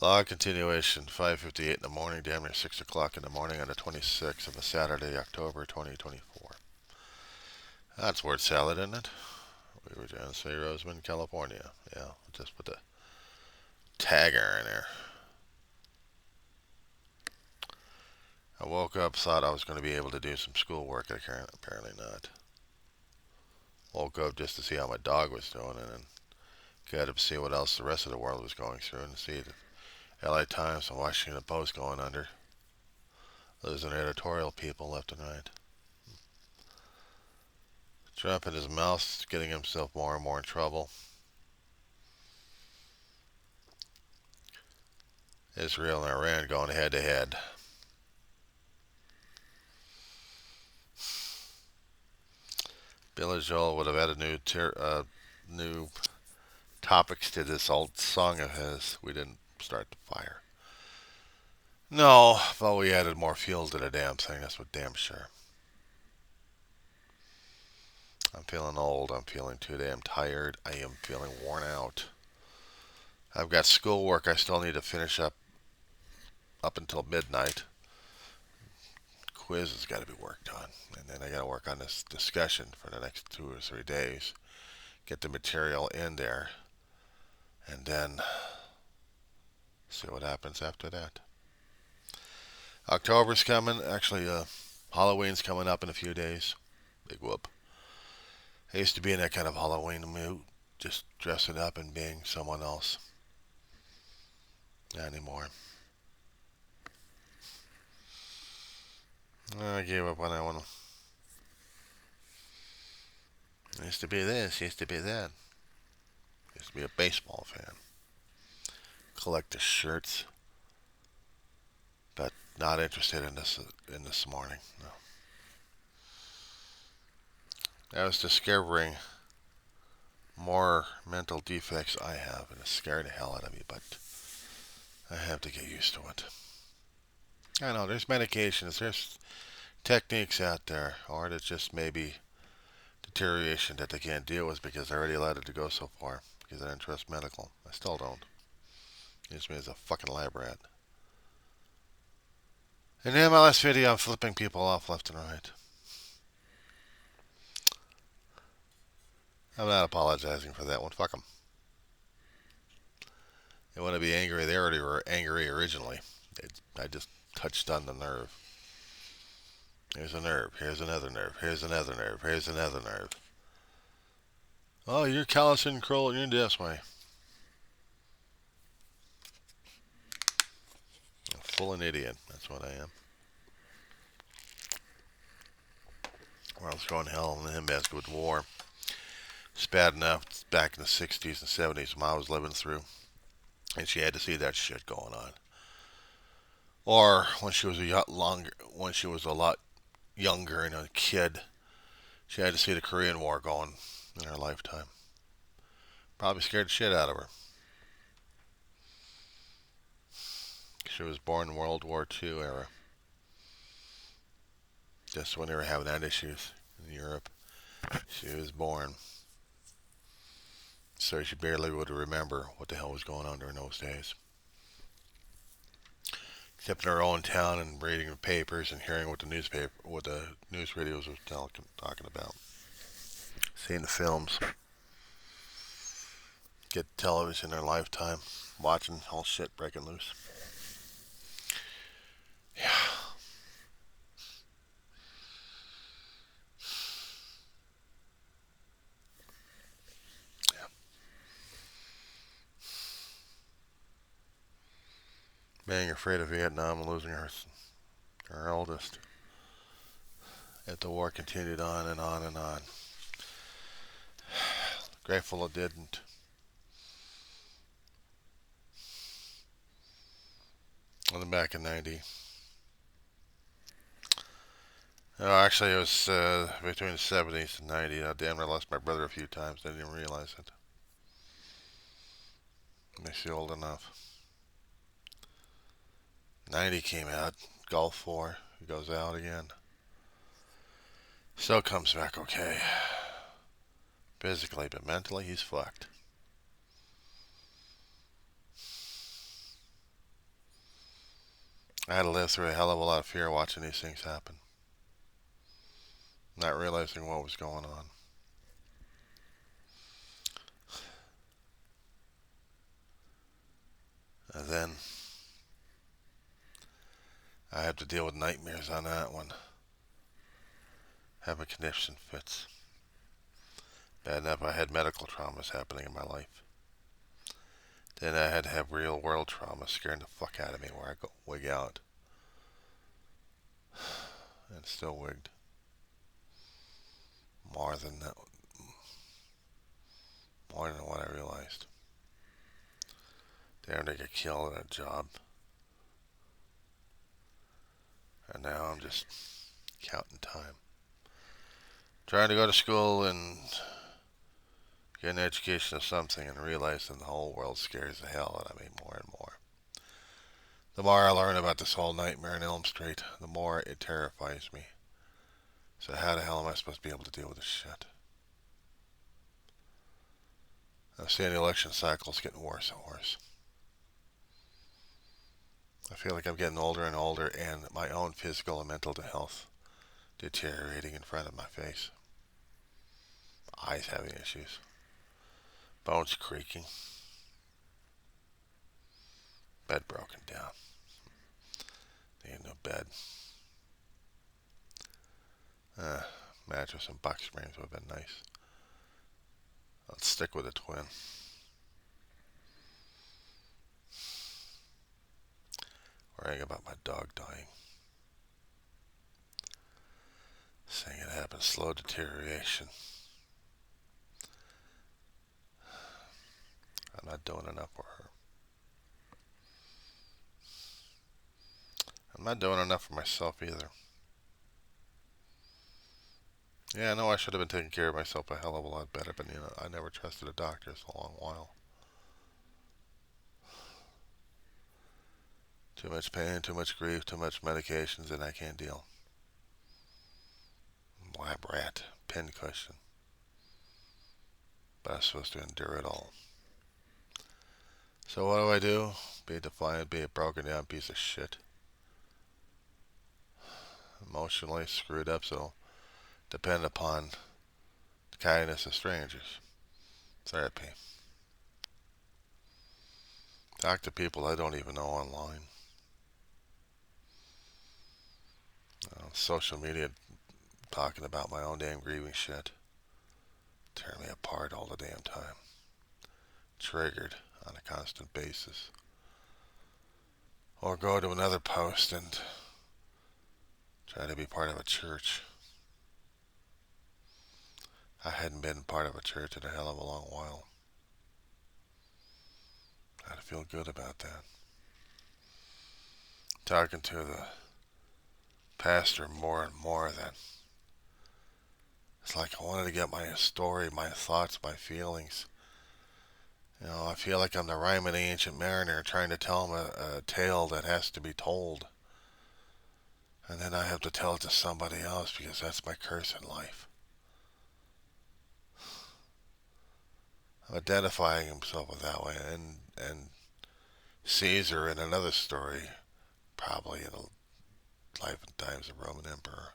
Log continuation, 5:58 in the morning, damn near 6 o'clock in the morning on the 26th of a Saturday, October 2024. That's word salad, isn't it? We were down in St. Roseman, California. Yeah, just put the tagger in there. I woke up, thought I was going to be able to do some schoolwork. Apparently not. Woke up just to see how my dog was doing, and then got up to see what else the rest of the world was going through, and see the LA Times and Washington Post going under. Losing editorial people left and right. Trump in his mouth, getting himself more and more in trouble. Israel and Iran going head to head. Billy Joel would have added new topics to this old song of his. We didn't start the fire. No, but we added more fuel to the damn thing. That's for damn sure. I'm feeling old. I'm feeling too damn tired. I am feeling worn out. I've got schoolwork I still need to finish up until midnight. Quiz has got to be worked on, and then I got to work on this discussion for the next 2 or 3 days. Get the material in there, and then see what happens after that. October's coming. Actually, Halloween's coming up in a few days. Big whoop. I used to be in that kind of Halloween mood, just dressing up and being someone else. Not anymore. I gave up on that one. I used to be this, used to be that. Used to be a baseball fan. Collect the shirts, but not interested in this morning. No. I was discovering more mental defects I have, and it scared the hell out of me, but I have to get used to it. I know there's medications, there's techniques out there, or it's just maybe deterioration that they can't deal with because they already allowed it to go so far because I didn't trust medical. I still don't. Use me as a fucking lab rat. And in my last video, I'm flipping people off left and right. I'm not apologizing for that one. Fuck them. They want to be angry. They already were angry originally. I just touched on the nerve. Here's a nerve. Here's another nerve. Here's another nerve. Here's another nerve. Oh, you're callous and cruel and you're this way. I'm full an idiot. That's what I am. World's going to hell in the handbasket with war. It's bad enough back in the 60s and 70s Mom was living through. And she had to see that shit going on. Or when she was when she was a lot younger and a kid, she had to see the Korean War going in her lifetime. Probably scared the shit out of her. She was born in World War II era. Just when they were having that issues in Europe. She was born. So she barely would remember what the hell was going on during those days. Except in her own town and reading the papers and hearing what the news radios were talking about. Seeing the films. Get television in their lifetime. Watching all shit breaking loose. Yeah. Yeah. Being afraid of Vietnam and losing her eldest. If the war continued on and on and on. Grateful it didn't. And then back in 90. Oh, actually, it was between the 70s and 90. I damn near lost my brother a few times. I didn't even realize it. Makes you old enough. 90 came out. Gulf War. He goes out again. Still comes back okay. Physically, but mentally, he's fucked. I had to live through a hell of a lot of fear watching these things happen, not realizing what was going on. And then I have to deal with nightmares on that one. Having condition fits. Bad enough I had medical traumas happening in my life. Then I had to have real world trauma scaring the fuck out of me where I go wig out. And still wigged. More than that, more than what I realized. Damn, to get killed in a job. And now I'm just counting time. Trying to go to school and get an education of something and realizing the whole world scares the hell out of me more and more. The more I learn about this whole nightmare in Elm Street, the more it terrifies me. So how the hell am I supposed to be able to deal with this shit? I'm seeing the election cycles getting worse and worse. I feel like I'm getting older and older and my own physical and mental health deteriorating in front of my face. Eyes having issues. Bones creaking. Bed broken down. Need a new bed. Mattress and box springs would have been nice. Let's stick with a twin. Worrying about my dog dying. Seeing it happen. Slow deterioration. I'm not doing enough for her. I'm not doing enough for myself either. Yeah, I know I should have been taking care of myself a hell of a lot better, but I never trusted a doctor for a long while. Too much pain, too much grief, too much medications, and I can't deal. Lab rat, pin cushion. But I'm supposed to endure it all. So what do? Be defiant, be a broken down piece of shit. Emotionally screwed up, so depend upon the kindness of strangers. Therapy. Talk to people I don't even know online. Social media talking about my own damn grieving shit. Tear me apart all the damn time. Triggered on a constant basis. Or go to another post and try to be part of a church. I hadn't been part of a church in a hell of a long while. I had to feel good about that. Talking to the pastor more and more that it's like I wanted to get my story, my thoughts, my feelings. I feel like I'm the rhyme of the ancient mariner trying to tell him a tale that has to be told. And then I have to tell it to somebody else because that's my curse in life. I'm identifying himself with that way. And Caesar in another story, probably in the life and times of Roman Emperor,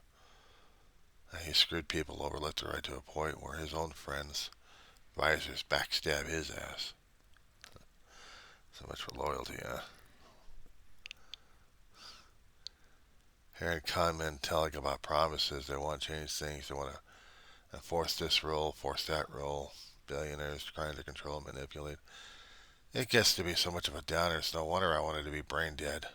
he screwed people over left and right to a point where his own friends, advisors, backstab his ass. So much for loyalty, huh? Hearing con men telling about promises, they want to change things, they want to enforce this rule, force that rule. Billionaires trying to control and manipulate. It gets to be so much of a downer. It's no wonder I wanted to be brain dead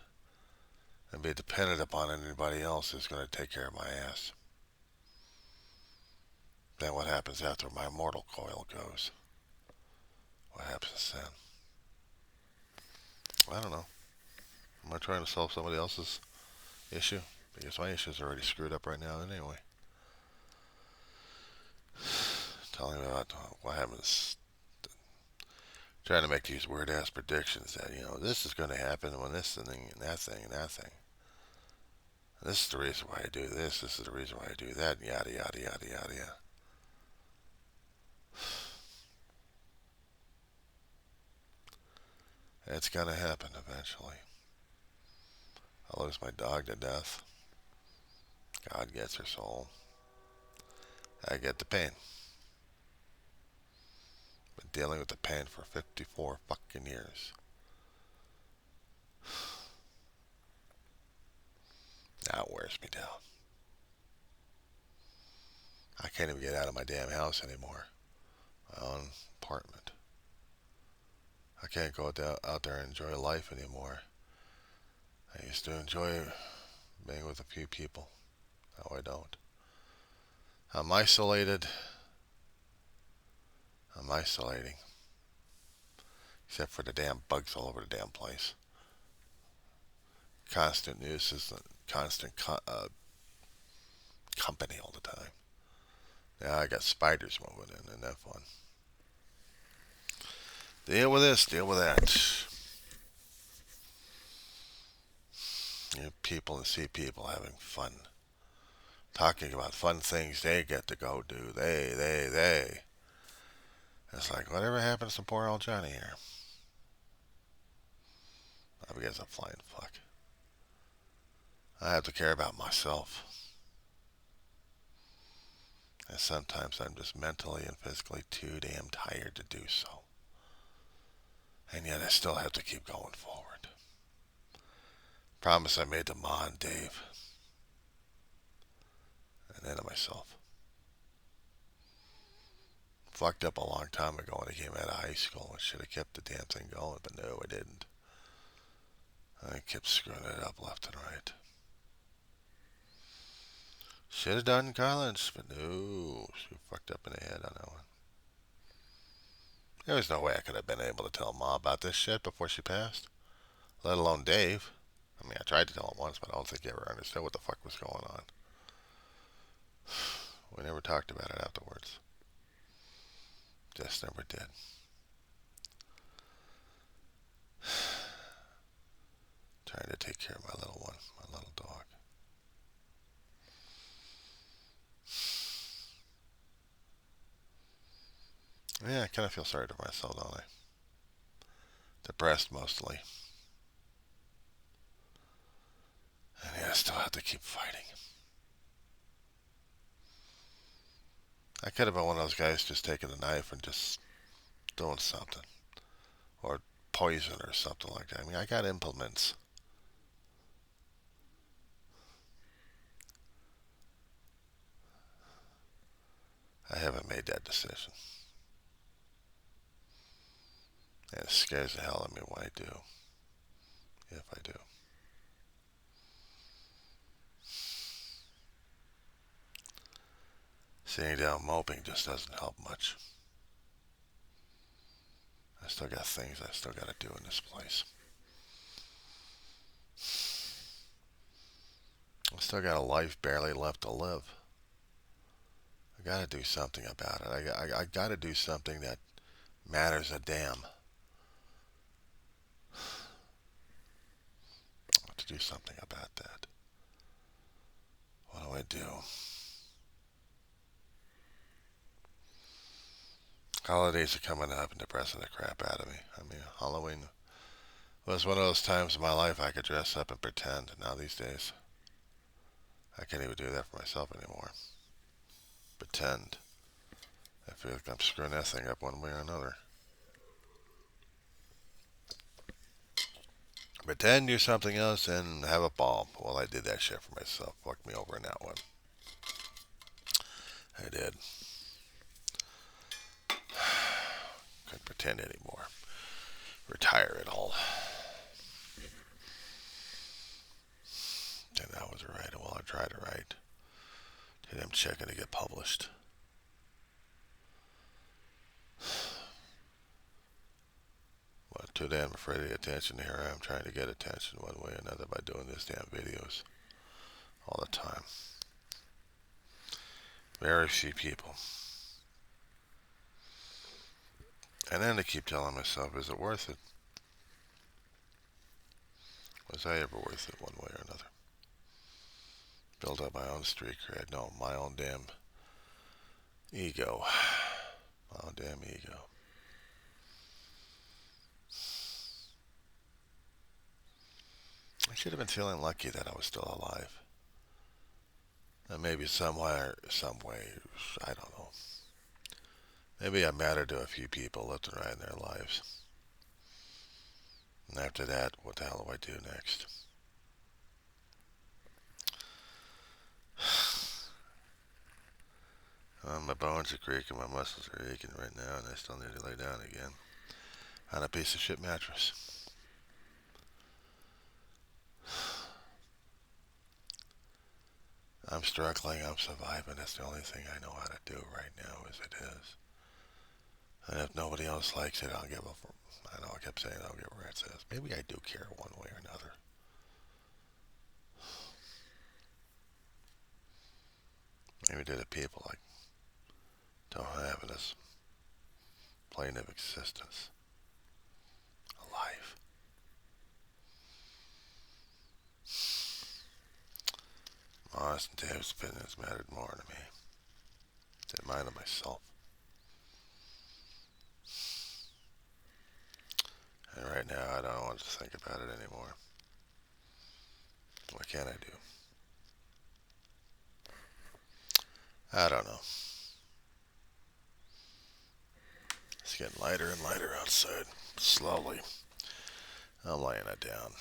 and be dependent upon anybody else who's going to take care of my ass. Then what happens after my mortal coil goes? What happens then? I don't know. Am I trying to solve somebody else's issue? Because my issue's already screwed up right now anyway. Telling me about what happens. Trying to make these weird ass predictions that, this is going to happen when this thing and that thing and that thing. This is the reason why I do this. This is the reason why I do that. Yada, yada, yada, yada, yada. It's going to happen eventually. I lose my dog to death. God gets her soul. I get the pain. Been dealing with the pain for 54 fucking years. Now it wears me down. I can't even get out of my damn house anymore. My own apartment. I can't go out there and enjoy life anymore. I used to enjoy being with a few people. Now I don't. I'm isolated. I'm isolating. Except for the damn bugs all over the damn place. Constant nuisance, constant company all the time. Now I got spiders moving in, and that fun. Deal with this, deal with that. You people and see people having fun. Talking about fun things they get to go do. They. It's like, whatever happens to poor old Johnny here? I guess I'm flying fuck. I have to care about myself. And sometimes I'm just mentally and physically too damn tired to do so. And yet I still have to keep going forward. Promise I made to Ma and Dave. And then to myself. Fucked up a long time ago when I came out of high school. I should have kept the damn thing going, but no, I didn't. I kept screwing it up left and right. Should have done college, but no, she fucked up in the head on that one. There was no way I could have been able to tell Ma about this shit before she passed, let alone Dave. I mean, I tried to tell him once, but I don't think he ever understood what the fuck was going on. We never talked about it afterwards. Just never did. Trying to take care of my little one, my little dog. Yeah, I kind of feel sorry for myself, don't I? Depressed mostly. And yeah, I still have to keep fighting. I could have been one of those guys just taking a knife and just doing something. Or poison or something like that. I mean, I got implements. I haven't made that decision. And it scares the hell out of me when I do. If I do. Sitting down moping just doesn't help much. I still got things I still got to do in this place. I still got a life barely left to live. I got to do something about it. I got to do something that matters a damn. I have to do something about that. What do I do? Holidays are coming up and depressing the crap out of me. I mean, Halloween was one of those times in my life I could dress up and pretend. Now these days, I can't even do that for myself anymore. Pretend. I feel like I'm screwing that thing up one way or another. Pretend you're something else and have a ball. Well, I did that shit for myself. Fucked me over in that one. I did. Couldn't pretend anymore. Retire it all. And that was right. Well, I tried to write. Today I'm checking to get published. But today I'm afraid of the attention. Here I am trying to get attention one way or another by doing these damn videos all the time. Very few people. And then I keep telling myself, is it worth it? Was I ever worth it one way or another? Build up my own street cred. No, my own damn ego. My own damn ego. I should have been feeling lucky that I was still alive. And maybe somewhere, some way, I don't know. Maybe I mattered to a few people left and right in their lives. And after that, what the hell do I do next? My bones are creaking, my muscles are aching right now, and I still need to lay down again on a piece of shit mattress. I'm struggling, I'm surviving. That's the only thing I know how to do right now as it is. And if nobody else likes it, I'll give up. I know I kept saying I'll give a rat's ass. Maybe I do care one way or another. Maybe to the people like don't have this plane of existence. Alive. Honest and Dave's opinions mattered more to me than mine of myself. And right now, I don't want to think about it anymore. What can I do? I don't know. It's getting lighter and lighter outside. Slowly. I'm laying it down.